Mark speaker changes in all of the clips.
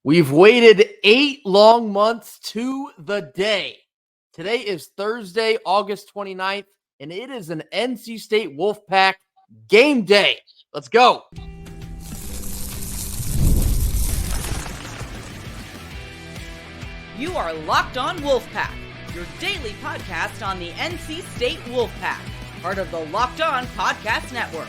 Speaker 1: We've waited 8 long months to the day. Today is Thursday, August 29th, and it is an NC State Wolfpack game day. Let's go.
Speaker 2: You are Locked On Wolfpack, your daily podcast on the NC State Wolfpack, part of the Locked On Podcast Network,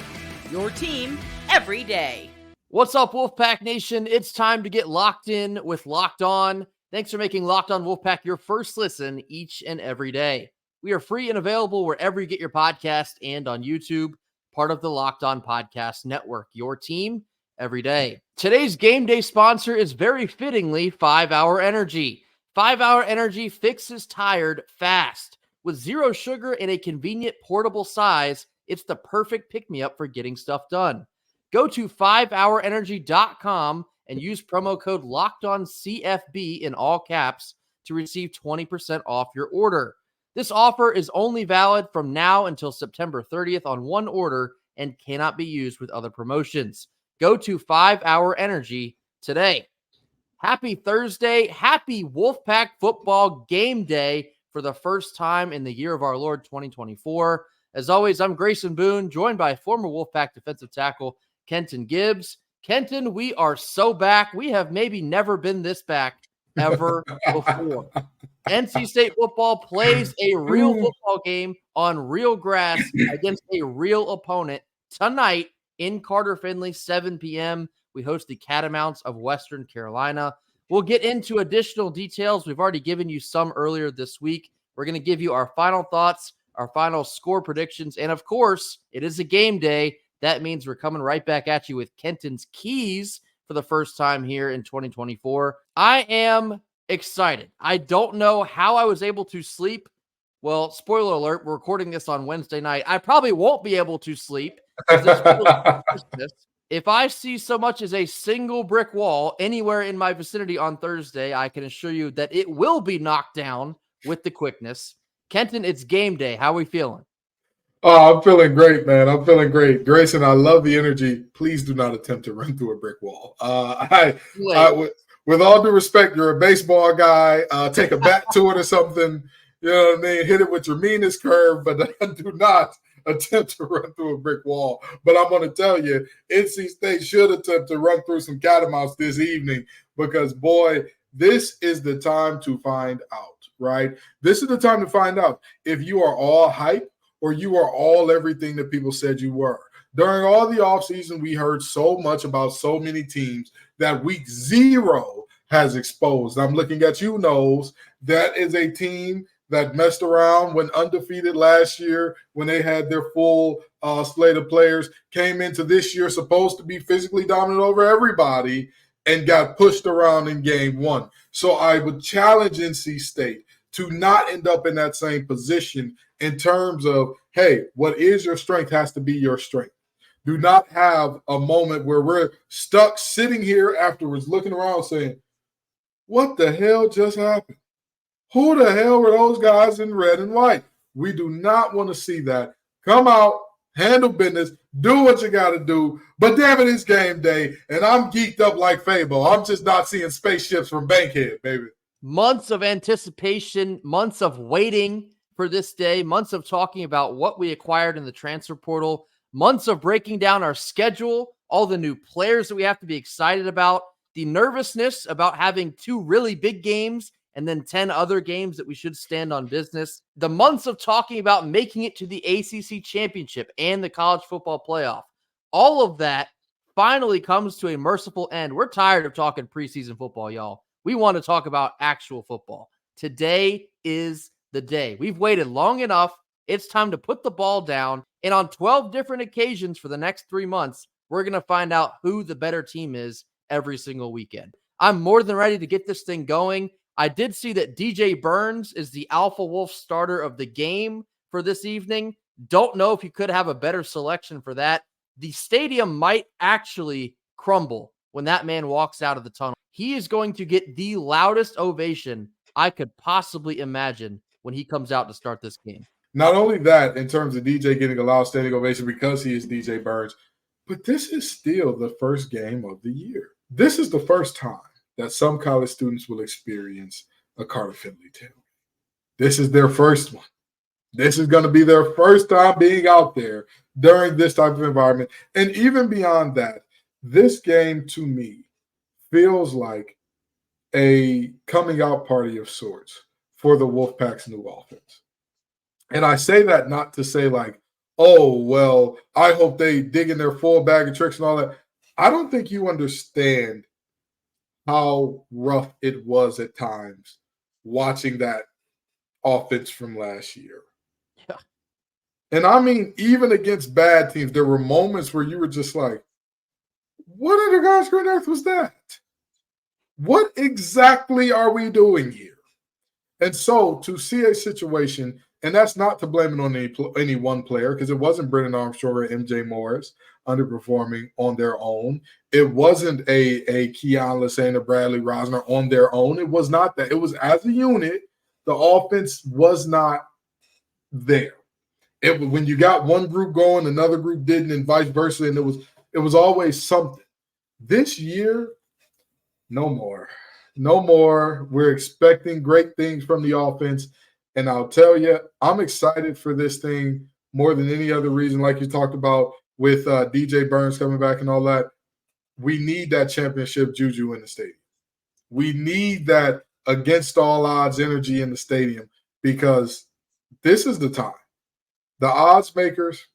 Speaker 2: your team every day.
Speaker 1: What's up, Wolfpack Nation? It's time to get locked in with Locked On. Thanks for making Locked On Wolfpack your first listen each and every day. We are free and available wherever you get your podcast and on YouTube, part of the Locked On Podcast Network, your team every day. Today's game day sponsor is very fittingly 5 Hour Energy. 5 Hour Energy fixes tired fast. With zero sugar in a convenient portable size, it's the perfect pick-me-up for getting stuff done. Go to 5hourenergy.com and use promo code LOCKEDONCFB in all caps to receive 20% off your order. This offer is only valid from now until September 30th on one order and cannot be used with other promotions. Go to 5 Hour Energy today. Happy Thursday. Happy Wolfpack football game day for the first time in the year of our Lord 2024. As always, I'm Grayson Boone, joined by former Wolfpack defensive tackle Kenton Gibbs. Kenton, we are so back. We have maybe never been this back ever before. NC State football plays a real football game on real grass against a real opponent tonight in Carter-Finley, 7 p.m. We host the Catamounts of Western Carolina. We'll get into additional details. We've already given you some earlier this week. We're going to give you our final thoughts, our final score predictions, and of course, it is a game day. That means we're coming right back at you with Kenton's keys for the first time here in 2024. I am excited. I don't know how I was able to sleep. Well, spoiler alert, we're recording this on Wednesday night. I probably won't be able to sleep. If I see so much as a single brick wall anywhere in my vicinity on Thursday, I can assure you that it will be knocked down with the quickness. Kenton, it's game day. How are we feeling?
Speaker 3: Oh, I'm feeling great, man. I'm feeling great. Grayson, I love the energy. Please do not attempt to run through a brick wall. With all due respect, you're a baseball guy. Take a bat to it or something. You know what I mean? Hit it with your meanest curve, but do not attempt to run through a brick wall. But I'm going to tell you, NC State should attempt to run through some Catamounts this evening because, boy, this is the time to find out, right? This is the time to find out if you are all hype or you are all everything that people said you were. During all the offseason, we heard so much about so many teams that week 0 has exposed. I'm looking at you, Knowles. That is a team that messed around, went undefeated last year when they had their full slate of players, came into this year supposed to be physically dominant over everybody and got pushed around in game 1. So I would challenge NC State to not end up in that same position in terms of, hey, what is your strength has to be your strength. Do not have a moment where we're stuck sitting here afterwards looking around saying, what the hell just happened? Who the hell were those guys in red and white? We do not want to see that. Come out, handle business, do what you got to do. But damn it, it's game day, and I'm geeked up like Fabo. I'm just not seeing spaceships from Bankhead, baby.
Speaker 1: Months of anticipation, months of waiting for this day, months of talking about what we acquired in the transfer portal, months of breaking down our schedule, all the new players that we have to be excited about, the nervousness about having 2 really big games and then 10 other games that we should stand on business, the months of talking about making it to the ACC championship and the college football playoff. All of that finally comes to a merciful end. We're tired of talking preseason football, y'all. We want to talk about actual football. Today is the day. We've waited long enough. It's time to put the ball down. And on 12 different occasions for the next 3 months, we're going to find out who the better team is every single weekend. I'm more than ready to get this thing going. I did see that DJ Burns is the Alpha Wolf starter of the game for this evening. Don't know if you could have a better selection for that. The stadium might actually crumble when that man walks out of the tunnel. He is going to get the loudest ovation I could possibly imagine when he comes out to start this game.
Speaker 3: Not only that, in terms of DJ getting a loud standing ovation because he is DJ Burns, but this is still the first game of the year. This is the first time that some college students will experience a Carter-Finley tailgate. This is their first one. This is going to be their first time being out there during this type of environment. And even beyond that, this game to me feels like a coming out party of sorts for the Wolfpack's new offense. And I say that not to say like, oh, well, I hope they dig in their full bag of tricks and all that. I don't think you understand how rough it was at times watching that offense from last year.
Speaker 1: Yeah.
Speaker 3: And I mean, even against bad teams, there were moments where you were just like, what under God's green earth was that? What exactly are we doing here? And so to see a situation, and that's not to blame it on any one player, because it wasn't Brennan Armstrong or MJ Morris underperforming on their own. It wasn't a Keon Lassane or Bradley Rosner on their own. It was not that. It was as a unit, the offense was not there. When you got one group going, another group didn't, and vice versa, and it was always something. This year, no more. No more. We're expecting great things from the offense. And I'll tell you, I'm excited for this thing more than any other reason, like you talked about with DJ Burns coming back and all that. We need that championship juju in the stadium. We need that against all odds energy in the stadium, because this is the time. The odds makers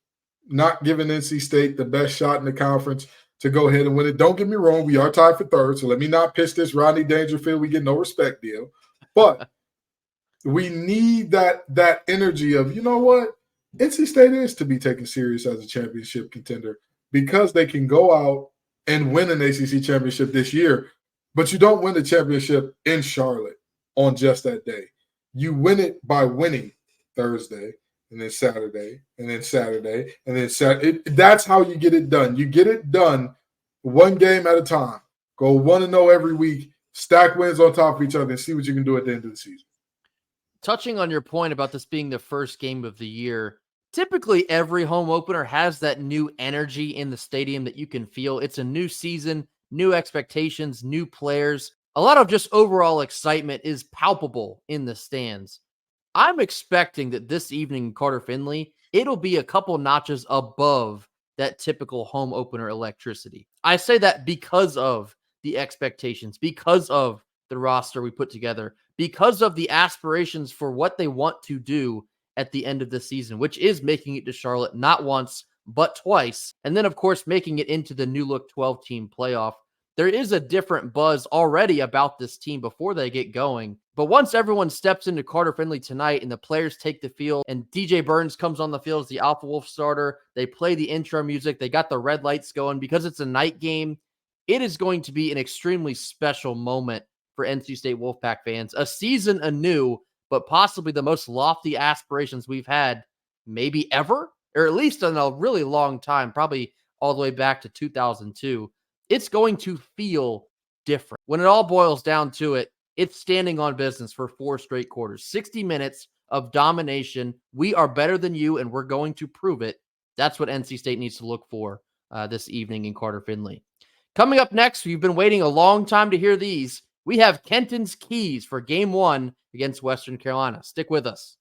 Speaker 3: not giving NC State the best shot in the conference to go ahead and win it. Don't get me wrong, we are tied for third, so let me not pitch this Rodney Dangerfield, we get no respect deal. But we need that energy of, you know what, NC State is to be taken serious as a championship contender, because they can go out and win an ACC championship this year, but you don't win the championship in Charlotte on just that day. You win it by winning Thursday, and then Saturday, and then Saturday, and then Saturday. That's how you get it done. You get it done one game at a time. Go 1-0 every week, stack wins on top of each other, and see what you can do at the end of the season.
Speaker 1: Touching on your point about this being the first game of the year, typically every home opener has that new energy in the stadium that you can feel. It's a new season, new expectations, new players. A lot of just overall excitement is palpable in the stands. I'm expecting that this evening in Carter-Finley, it'll be a couple notches above that typical home opener electricity. I say that because of the expectations, because of the roster we put together, because of the aspirations for what they want to do at the end of the season, which is making it to Charlotte not once, but twice. And then, of course, making it into the new look 12-team playoff. There is a different buzz already about this team before they get going. But once everyone steps into Carter-Finley tonight and the players take the field and DJ Burns comes on the field as the Alpha Wolf starter, they play the intro music, they got the red lights going because it's a night game. It is going to be an extremely special moment for NC State Wolfpack fans. A season anew, but possibly the most lofty aspirations we've had maybe ever, or at least in a really long time, probably all the way back to 2002. It's going to feel different. When it all boils down to it, it's standing on business for 4 straight quarters. 60 minutes of domination. We are better than you, and we're going to prove it. That's what NC State needs to look for this evening in Carter-Finley. Coming up next, you've been waiting a long time to hear these. We have Kenton's keys for Game 1 against Western Carolina. Stick with us.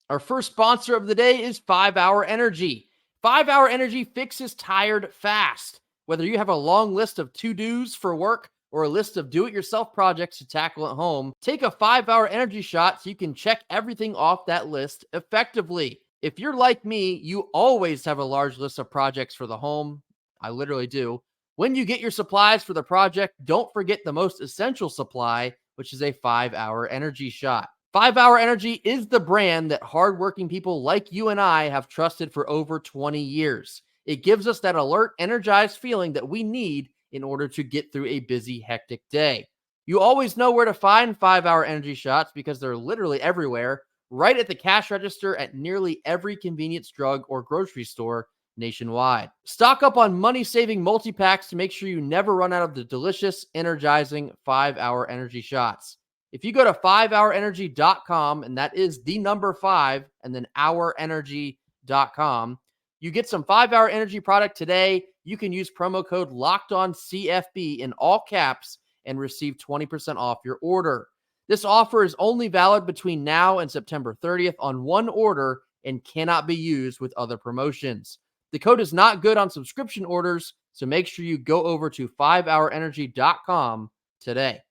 Speaker 1: Our first sponsor of the day is 5 Hour Energy. 5 Hour Energy fixes tired fast. Whether you have a long list of to-dos for work or a list of do-it-yourself projects to tackle at home, take a 5 Hour Energy shot so you can check everything off that list effectively. If you're like me, you always have a large list of projects for the home. I literally do. When you get your supplies for the project, don't forget the most essential supply, which is a 5 Hour Energy shot. 5 Hour Energy is the brand that hardworking people like you and I have trusted for over 20 years. It gives us that alert, energized feeling that we need in order to get through a busy, hectic day. You always know where to find 5 Hour Energy shots because they're literally everywhere, right at the cash register at nearly every convenience drug or grocery store nationwide. Stock up on money-saving multi-packs to make sure you never run out of the delicious, energizing 5 Hour Energy shots. If you go to 5hourenergy.com, and that is the number 5 and then hourenergy.com, you get some 5 Hour Energy product today. you can use promo code LOCKEDONCFB in all caps and receive 20% off your order. This offer is only valid between now and September 30th on one order and cannot be used with other promotions. The code is not good on subscription orders, so make sure you go over to 5hourenergy.com today.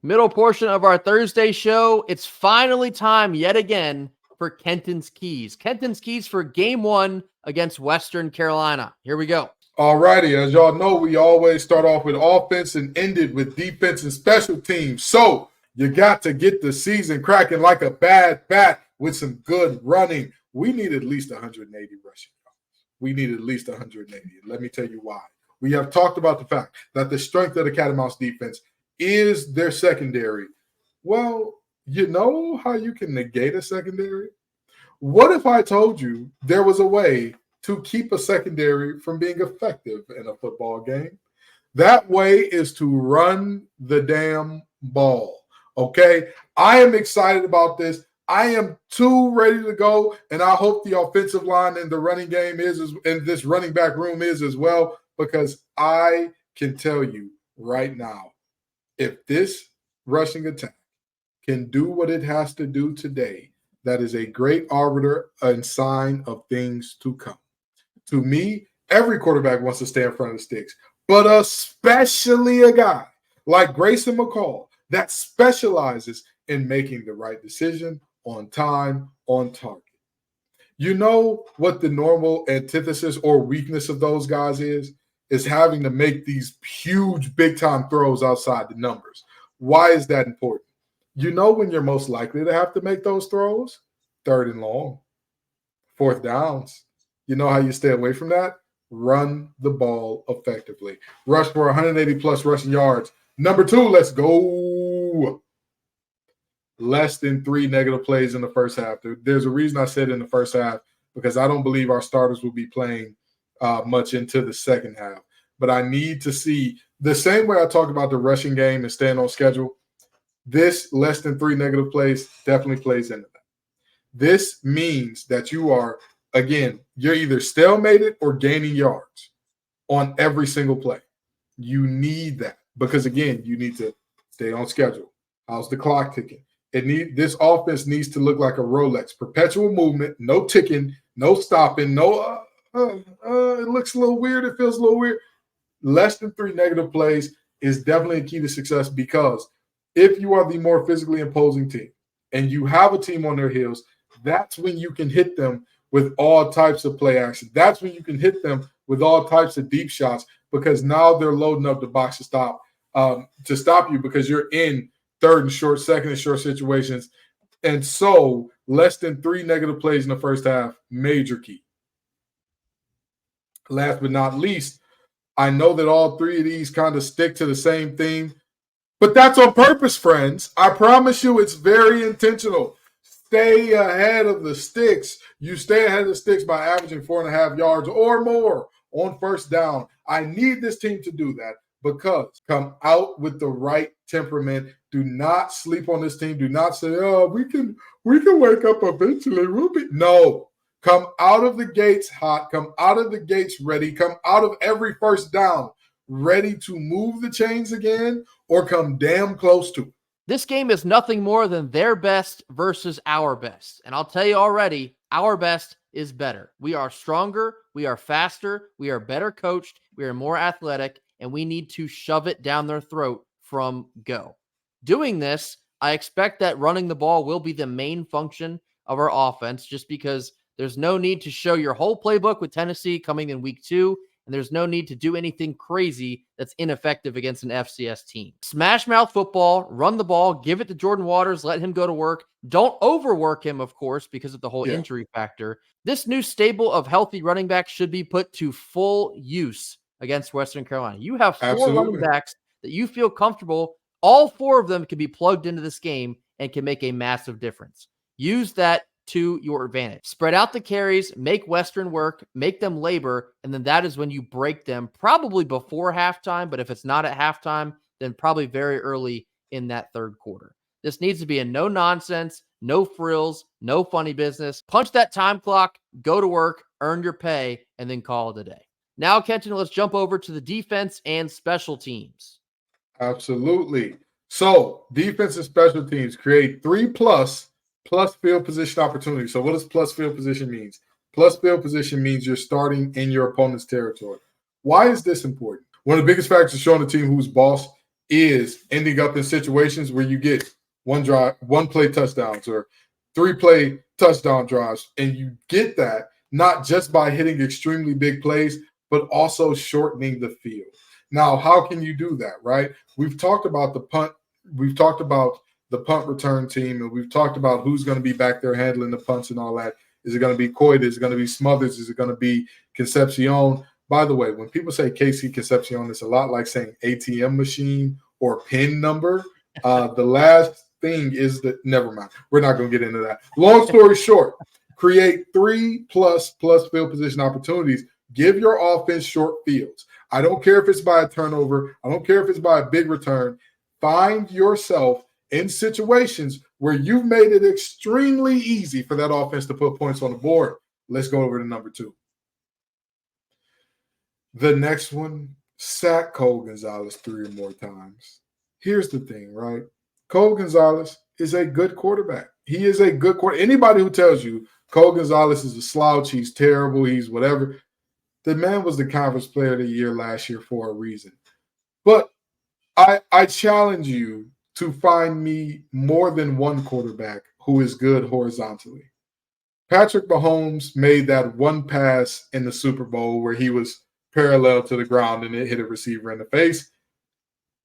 Speaker 1: Middle portion of our Thursday show, it's finally time yet again for Kenton's Keys. Kenton's Keys for Game 1 against Western Carolina. Here we go.
Speaker 3: All righty. As y'all know, we always start off with offense and ended with defense and special teams. So you got to get the season cracking like a bad bat with some good running. We need at least 180 rushing yards. We need at least 180. Let me tell you why. We have talked about the fact that the strength of the Catamounts defense is their secondary. Well, you know how you can negate a secondary? What if I told you there was a way to keep a secondary from being effective in a football game? That way is to run the damn ball, okay? I am excited about this. I am too ready to go, and I hope the offensive line and the running game and this running back room is as well, because I can tell you right now, if this rushing attack can do what it has to do today, that is a great arbiter and sign of things to come. To me, every quarterback wants to stay in front of the sticks, but especially a guy like Grayson McCall that specializes in making the right decision on time, on target. You know what the normal antithesis or weakness of those guys is having to make these huge big-time throws outside the numbers. Why is that important? You know when you're most likely to have to make those throws? 3rd and long, 4th downs. You know how you stay away from that? Run the ball effectively. Rush for 180-plus rushing yards. Number 2, let's go. Less than 3 negative plays in the first half. There's a reason I said in the first half, because I don't believe our starters will be playing much into the second half. But I need to see the same way I talked about the rushing game and staying on schedule. This less than 3 negative plays definitely plays into that. This means that you are, again, you're either stalemated or gaining yards on every single play. You need that because, again, you need to stay on schedule. How's the clock ticking? This offense needs to look like a Rolex. Perpetual movement, no ticking, no stopping, no it looks a little weird, it feels a little weird. Less than 3 negative plays is definitely a key to success, because if you are the more physically imposing team and you have a team on their heels, that's when you can hit them with all types of play action. That's when you can hit them with all types of deep shots, because now they're loading up the box to stop you, because you're in 3rd and short, 2nd and short situations. And so less than 3 negative plays in the first half, major key. Last but not least, I know that all 3 of these kind of stick to the same theme, but that's on purpose, friends. I promise you it's very intentional. Stay ahead of the sticks. You stay ahead of the sticks by averaging 4.5 yards or more on first down. I need this team to do that, because come out with the right temperament. Do not sleep on this team. Do not say, oh, we can wake up eventually. No. Come out of the gates hot. Come out of the gates ready. Come out of every first down ready to move the chains again, or come damn close to it.
Speaker 1: This game is nothing more than their best versus our best. And I'll tell you already, our best is better. We are stronger. We are faster. We are better coached. We are more athletic, and we need to shove it down their throat from go. Doing this, I expect that running the ball will be the main function of our offense, just because there's no need to show your whole playbook with Tennessee coming in week 2, and there's no need to do anything crazy that's ineffective against an FCS team. Smash mouth football, run the ball, give it to Jordan Waters, let him go to work. Don't overwork him, of course, because of the whole injury factor. This new stable of healthy running backs should be put to full use against Western Carolina. You have 4 running backs that you feel comfortable. All 4 of them can be plugged into this game and can make a massive difference. Use that to your advantage. Spread out the carries, make Western work, make them labor, and then that is when you break them, probably before halftime, but if it's not at halftime, then probably very early in that 3rd quarter. This needs to be a no nonsense, no frills, no funny business. Punch that time clock, go to work, earn your pay, and then call it a day. Now, Kenton, let's jump over to the defense and special teams.
Speaker 3: Absolutely. So defense and special teams create 3+ field position opportunities. So what does plus field position means? Plus field position means you're starting in your opponent's territory. Why is this important? One of the biggest factors showing a team who's boss is ending up in situations where you get one play touchdowns or 3-play touchdown drives. And you get that not just by hitting extremely big plays, but also shortening the field. Now, how can you do that, right? We've talked about the punt. We've talked about the punt return team, and we've talked about who's going to be back there handling the punts and all that. Is it going to be Coit? Is it going to be Smothers? Is it going to be Concepcion? By the way, when people say KC Concepcion, it's a lot like saying ATM machine or PIN number. The last thing is that, never mind. We're not going to get into that. Long story short, create 3+ field position opportunities. Give your offense short fields. I don't care if it's by a turnover. I don't care if it's by a big return. Find yourself in situations where you've made it extremely easy for that offense to put points on the board. Let's go over to number 2. The next one, sack Cole Gonzalez 3 or more times. Here's the thing, right? Cole Gonzalez is a good quarterback. He is a good quarterback. Anybody who tells you Cole Gonzalez is a slouch, he's terrible, he's whatever, the man was the conference player of the year last year for a reason. But I challenge you to find me more than one quarterback who is good horizontally. Patrick Mahomes made that one pass in the Super Bowl where he was parallel to the ground and it hit a receiver in the face.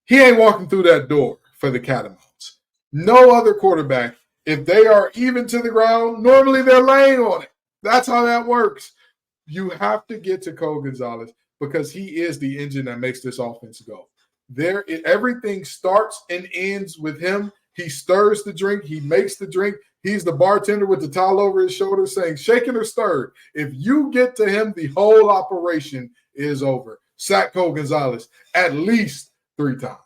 Speaker 3: He ain't walking through that door for the Catamounts. No other quarterback, if they are even to the ground, normally they're laying on it. That's how that works. You have to get to Cole Gonzalez because he is the engine that makes this offense go. Everything starts and ends with him. He stirs the drink. He makes the drink. He's the bartender with the towel over his shoulder saying, shaken or stirred. If you get to him, the whole operation is over. Sack Cole Gonzalez at least 3 times.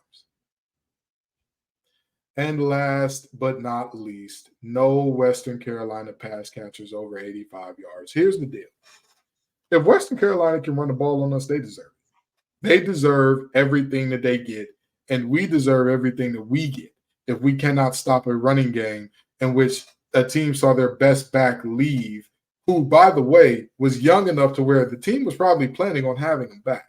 Speaker 3: And last but not least, no Western Carolina pass catchers over 85 yards. Here's the deal. If Western Carolina can run the ball on us, they deserve it. They deserve everything that they get, and we deserve everything that we get if we cannot stop a running game in which a team saw their best back leave, who, by the way, was young enough to where the team was probably planning on having him back.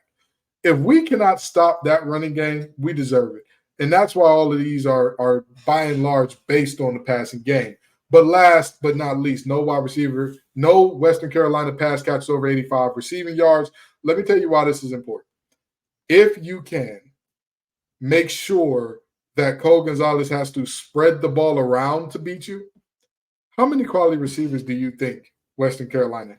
Speaker 3: If we cannot stop that running game, we deserve it. And that's why all of these are by and large based on the passing game. But last but not least, no wide receiver, no Western Carolina pass catches over 85 receiving yards. Let me tell you why this is important. If you can make sure that Cole Gonzalez has to spread the ball around to beat you, how many quality receivers do you think Western Carolina has?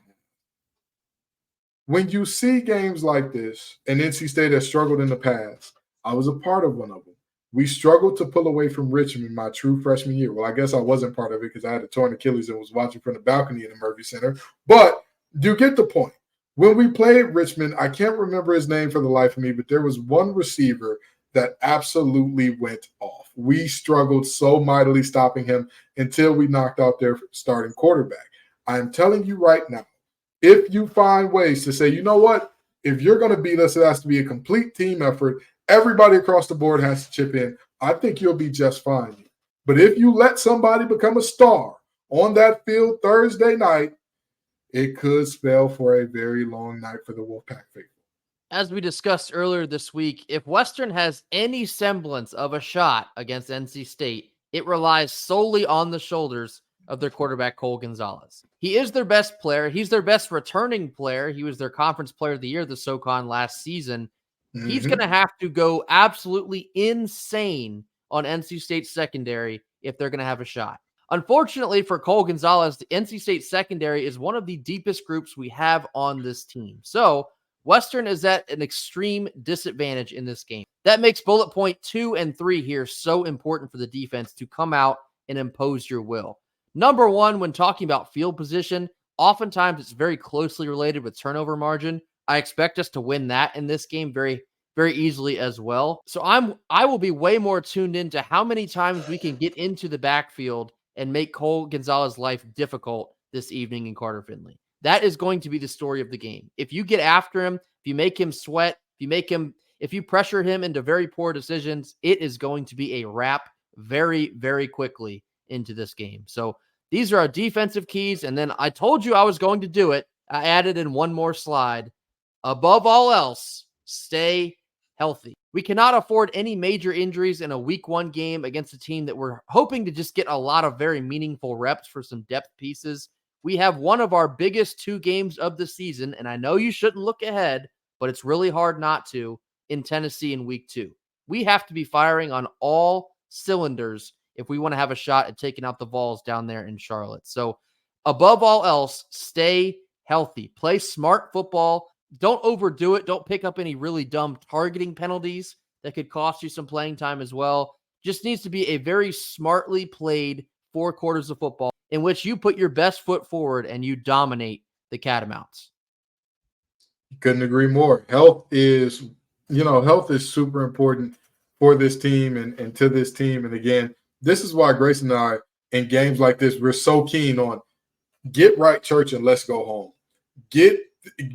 Speaker 3: When you see games like this, and NC State has struggled in the past, I was a part of one of them. We struggled to pull away from Richmond my true freshman year. Well, I guess I wasn't part of it because I had a torn Achilles and was watching from the balcony in the Murphy Center. But you get the point. When we played Richmond, I can't remember his name for the life of me, but there was one receiver that absolutely went off. We struggled so mightily stopping him until we knocked out their starting quarterback. I'm telling you right now, if you find ways to say, you know what, if you're going to beat us, it has to be a complete team effort. Everybody across the board has to chip in. I think you'll be just fine. But if you let somebody become a star on that field Thursday night, it could spell for a very long night for the Wolfpack faithful.
Speaker 1: As we discussed earlier this week, if Western has any semblance of a shot against NC State, it relies solely on the shoulders of their quarterback, Cole Gonzalez. He is their best player. He's their best returning player. He was their conference player of the year, the SoCon last season. Mm-hmm. He's going to have to go absolutely insane on NC State secondary if they're going to have a shot. Unfortunately for Cole Gonzalez, the NC State secondary is one of the deepest groups we have on this team. So Western is at an extreme disadvantage in this game. That makes bullet point 2 and 3 here so important for the defense to come out and impose your will. Number one, when talking about field position, oftentimes it's very closely related with turnover margin. I expect us to win that in this game very, very easily as well. So I will be way more tuned into how many times we can get into the backfield and make Cole Gonzalez's life difficult this evening in Carter-Finley. That is going to be the story of the game. If you get after him, if you make him sweat, if you pressure him into very poor decisions, it is going to be a wrap very, very quickly into this game. So these are our defensive keys. And then I told you I was going to do it. I added in one more slide. Above all else, stay healthy. We cannot afford any major injuries in a week 1 game against a team that we're hoping to just get a lot of very meaningful reps for some depth pieces. We have one of our biggest 2 games of the season, and I know you shouldn't look ahead, but it's really hard not to, in Tennessee in week 2. We have to be firing on all cylinders if we want to have a shot at taking out the Vols down there in Charlotte. So above all else, stay healthy. Play smart football. Don't overdo it. Don't pick up any really dumb targeting penalties that could cost you some playing time as well. Just needs to be a very smartly played 4 quarters of football in which you put your best foot forward and you dominate the Catamounts.
Speaker 3: Couldn't agree more. Health is super important for this team and to this team. And again, this is why Grace and I, in games like this, we're so keen on get right, church, and let's go home.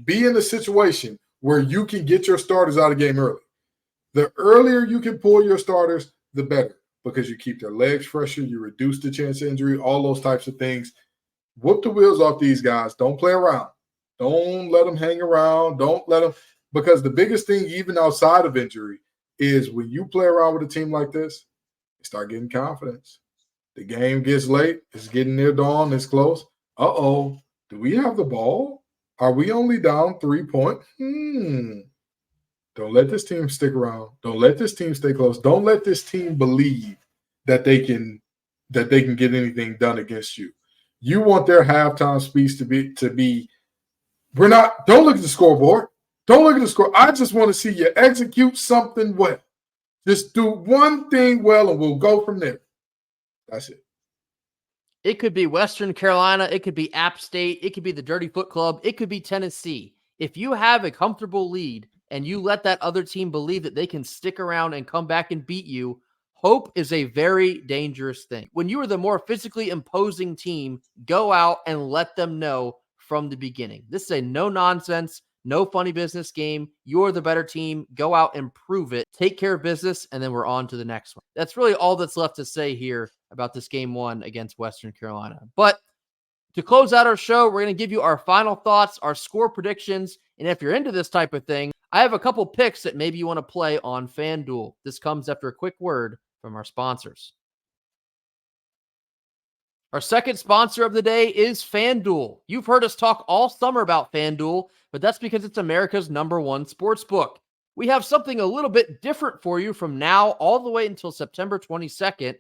Speaker 3: Be in a situation where you can get your starters out of the game early. The earlier you can pull your starters, the better, because you keep their legs fresher, you reduce the chance of injury, all those types of things. Whoop the wheels off these guys. Don't play around. Don't let them hang around. Don't let them, because the biggest thing, even outside of injury, is when you play around with a team like this, you start getting confidence. The game gets late. It's getting near dawn. It's close. Uh-oh. Do we have the ball? Are we only down 3 points? Don't let this team stick around. Don't let this team stay close. Don't let this team believe that they can get anything done against you. You want their halftime speech to be don't look at the scoreboard. Don't look at the score. I just want to see you execute something well. Just do one thing well and we'll go from there. That's it.
Speaker 1: It could be Western Carolina. It could be App State. It could be the Dirty Foot Club. It could be Tennessee. If you have a comfortable lead and you let that other team believe that they can stick around and come back and beat you, hope is a very dangerous thing. When you are the more physically imposing team, go out and let them know from the beginning. This is a no-nonsense, no funny business game. You're the better team. Go out and prove it. Take care of business, and then we're on to the next one. That's really all that's left to say here about this game 1 against Western Carolina. But to close out our show, we're going to give you our final thoughts, our score predictions, and if you're into this type of thing, I have a couple picks that maybe you want to play on FanDuel. This comes after a quick word from our sponsors. Our second sponsor of the day is FanDuel. You've heard us talk all summer about FanDuel, but that's because it's America's #1 sportsbook. We have something a little bit different for you from now all the way until September 22nd.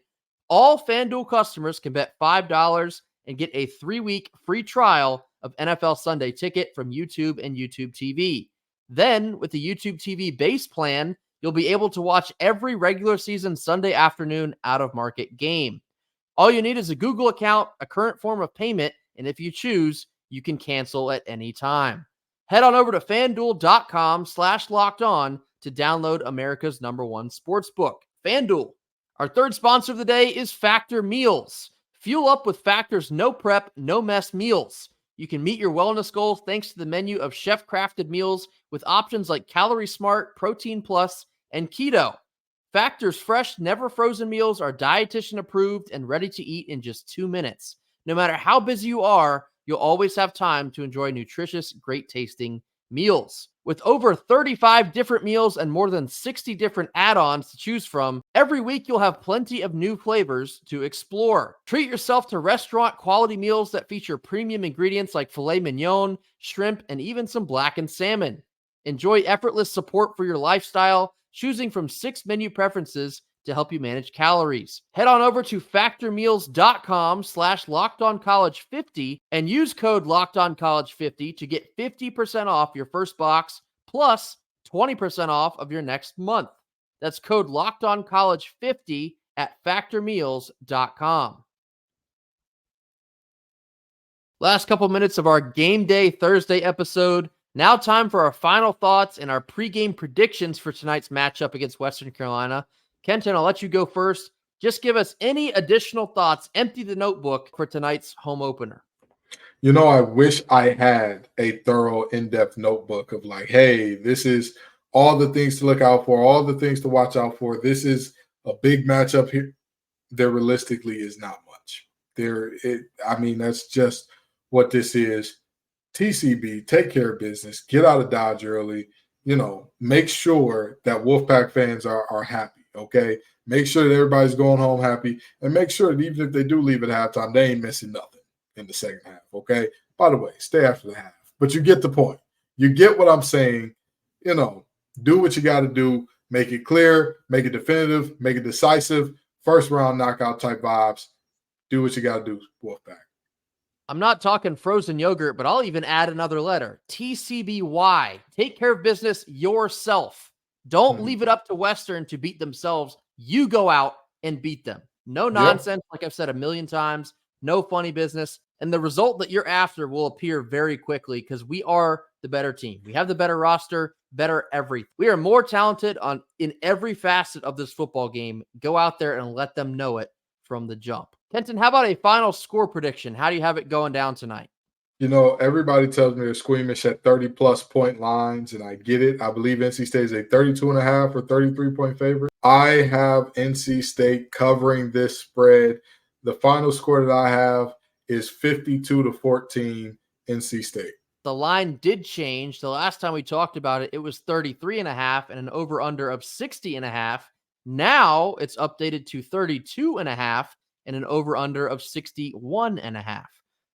Speaker 1: All FanDuel customers can bet $5 and get a 3-week free trial of NFL Sunday Ticket from YouTube and YouTube TV. Then, with the YouTube TV base plan, you'll be able to watch every regular season Sunday afternoon out-of-market game. All you need is a Google account, a current form of payment, and if you choose, you can cancel at any time. Head on over to FanDuel.com/lockedon to download America's #1 sportsbook, FanDuel. Our third sponsor of the day is Factor Meals. Fuel up with Factor's no prep, no mess meals. You can meet your wellness goals thanks to the menu of chef-crafted meals with options like Calorie Smart, Protein Plus, and Keto. Factor's fresh, never frozen meals are dietitian approved and ready to eat in just 2 minutes. No matter how busy you are, you'll always have time to enjoy nutritious, great tasting meals. With over 35 different meals and more than 60 different add-ons to choose from, every week you'll have plenty of new flavors to explore. Treat yourself to restaurant quality meals that feature premium ingredients like filet mignon, shrimp, and even some blackened salmon. Enjoy effortless support for your lifestyle, choosing from 6 menu preferences to help you manage calories. Head on over to factormeals.com/lockedoncollege50 and use code LockedOnCollege50 to get 50% off your first box plus 20% off of your next month. That's code LockedOnCollege50 at factormeals.com. Last couple minutes of our Game Day Thursday episode. Now time for our final thoughts and our pregame predictions for tonight's matchup against Western Carolina. Kenton, I'll let you go first. Just give us any additional thoughts. Empty the notebook for tonight's home opener.
Speaker 3: I wish I had a thorough, in-depth notebook of like, hey, this is all the things to look out for, all the things to watch out for. This is a big matchup here. There realistically is not much. That's just what this is. TCB, take care of business, get out of Dodge early, make sure that Wolfpack fans are happy, okay? Make sure that everybody's going home happy, and make sure that even if they do leave at halftime, they ain't missing nothing in the second half, okay? By the way, stay after the half. But you get the point. You get what I'm saying. Do what you got to do. Make it clear, make it definitive, make it decisive, first-round knockout type vibes. Do what you got to do, Wolfpack.
Speaker 1: I'm not talking frozen yogurt, but I'll even add another letter. TCBY. Take care of business yourself. Don't leave it up to Western to beat themselves. You go out and beat them. No nonsense, like I've said a million times. No funny business. And the result that you're after will appear very quickly because we are the better team. We have the better roster, better everything. We are more talented in every facet of this football game. Go out there and let them know it from the jump. Kenton, how about a final score prediction? How do you have it going down tonight?
Speaker 3: Everybody tells me they're squeamish at 30-plus point lines, and I get it. I believe NC State is a 32.5 or 33-point favorite. I have NC State covering this spread. The final score that I have is 52-14 NC State.
Speaker 1: The line did change. The last time we talked about it, it was 33.5 and an over-under of 60.5. Now it's updated to 32.5 and an over-under of 61.5.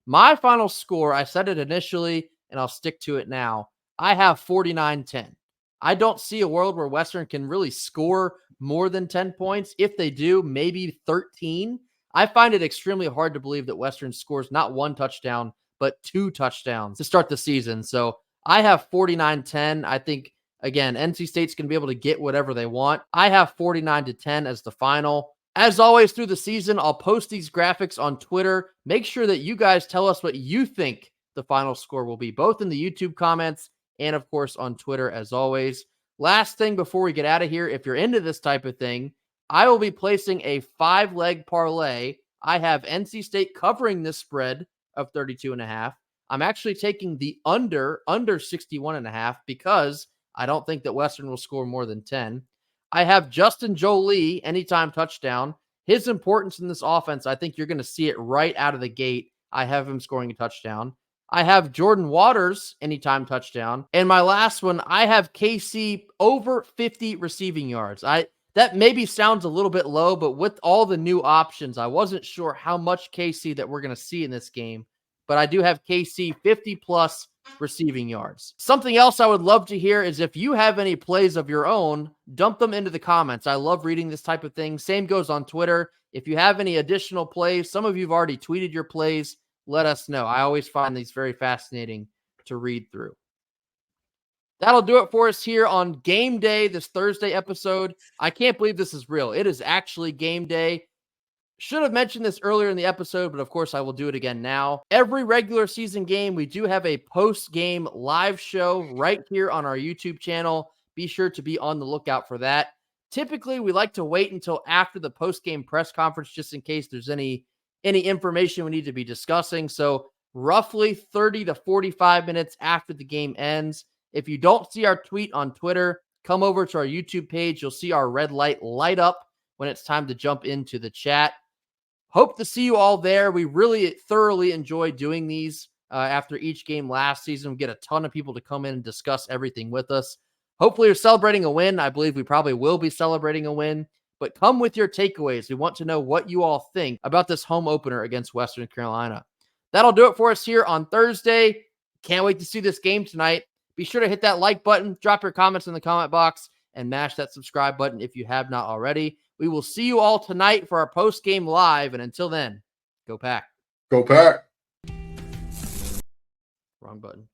Speaker 1: My final score, I said it initially, and I'll stick to it now. I have 49-10. I don't see a world where Western can really score more than 10 points. If they do, maybe 13. I find it extremely hard to believe that Western scores not one touchdown, but 2 touchdowns to start the season. So I have 49-10. I think, again, NC State's going to be able to get whatever they want. I have 49-10 as the final. As always, through the season, I'll post these graphics on Twitter. Make sure that you guys tell us what you think the final score will be, both in the YouTube comments and, of course, on Twitter, as always. Last thing before we get out of here, if you're into this type of thing, I will be placing a 5-leg parlay. I have NC State covering this spread of 32.5. I'm actually taking the under 61.5 because I don't think that Western will score more than 10. I have Justin Jolie, anytime touchdown. His importance in this offense, I think you're going to see it right out of the gate. I have him scoring a touchdown. I have Jordan Waters, anytime touchdown. And my last one, I have KC over 50 receiving yards. That maybe sounds a little bit low, but with all the new options, I wasn't sure how much KC that we're going to see in this game. But I do have KC 50-plus receiving yards. Something else I would love to hear is if you have any plays of your own, dump them into the comments. I love reading this type of thing. Same goes on Twitter. If you have any additional plays, some of you have already tweeted your plays, let us know. I always find these very fascinating to read through. That'll do it for us here on Game Day, this Thursday episode. I can't believe this is real. It is actually game day. Should have mentioned this earlier in the episode, but of course I will do it again now. Every regular season game, we do have a post-game live show right here on our YouTube channel. Be sure to be on the lookout for that. Typically, we like to wait until after the post-game press conference just in case there's any information we need to be discussing. So roughly 30 to 45 minutes after the game ends. If you don't see our tweet on Twitter, come over to our YouTube page. You'll see our red light light up when it's time to jump into the chat. Hope to see you all there. We really thoroughly enjoy doing these after each game last season. We get a ton of people to come in and discuss everything with us. Hopefully you're celebrating a win. I believe we probably will be celebrating a win. But come with your takeaways. We want to know what you all think about this home opener against Western Carolina. That'll do it for us here on Thursday. Can't wait to see this game tonight. Be sure to hit that like button, drop your comments in the comment box, and mash that subscribe button if you have not already. We will see you all tonight for our post-game live, and until then, go Pack.
Speaker 3: Go Pack.
Speaker 1: Wrong button.